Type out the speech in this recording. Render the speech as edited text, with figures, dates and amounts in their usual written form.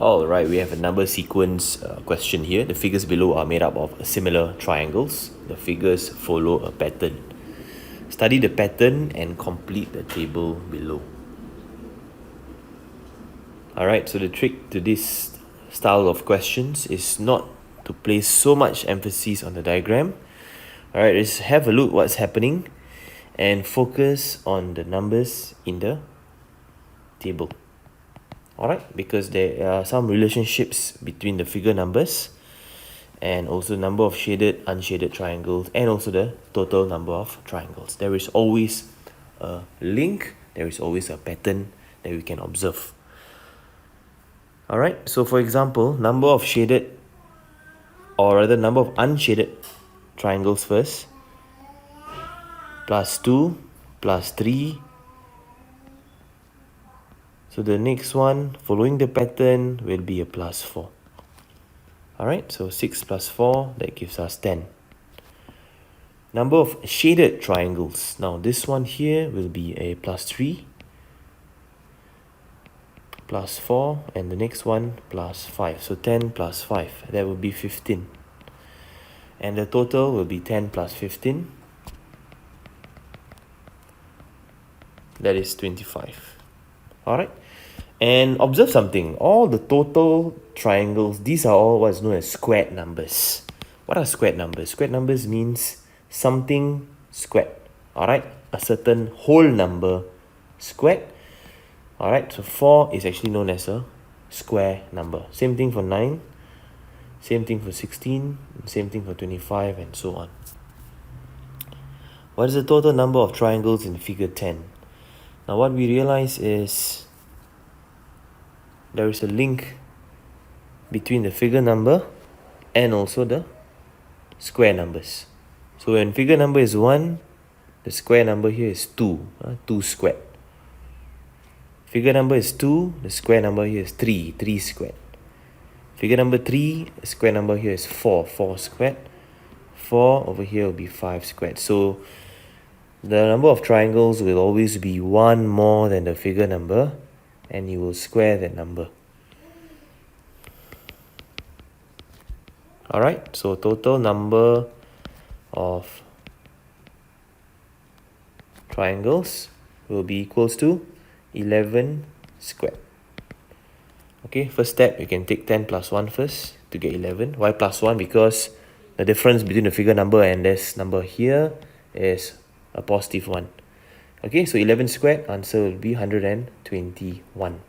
Alright, we have a number sequence question here. The figures below are made up of similar triangles. The figures follow a pattern. Study the pattern and complete the table below. Alright, so the trick to this style of questions is not to place so much emphasis on the diagram. Alright, just have a look what's happening and focus on the numbers in the table. Alright, because there are some relationships between the figure numbers and also number of shaded, unshaded triangles, and also the total number of triangles. There is always a link, there is always a pattern that we can observe. Alright, so for example, number of shaded, or rather number of unshaded triangles first, plus 2, plus 3. So the next one, following the pattern, will be a plus 4. Alright, so 6 plus 4, that gives us 10. Number of shaded triangles. Now this one here will be a plus 3, plus 4, and the next one plus 5. So 10 plus 5, that will be 15. And the total will be 10 plus 15. That is 25. Alright, and observe something. All the total triangles, these are all what's known as squared numbers. What are squared numbers? Squared numbers means something squared. Alright, a certain whole number squared. Alright, so 4 is actually known as a square number. Same thing for 9, same thing for 16, same thing for 25, and so on. What is the total number of triangles in figure 10? Now what we realize is there is a link between the figure number and also the square numbers. So when figure number is 1, the square number here is 2, 2 squared. Figure number is 2, the square number here is 3, 3 squared. Figure number 3, the square number here is 4, 4 squared. 4 over here will be 5 squared. So the number of triangles will always be 1 more than the figure number, and you will square that number. Alright, so total number of triangles will be equals to 11 squared. Okay, first step, you can take 10 plus 1 first to get 11. Why plus 1? Because the difference between the figure number and this number here is a positive 1. Okay, so 11 squared, answer will be 121.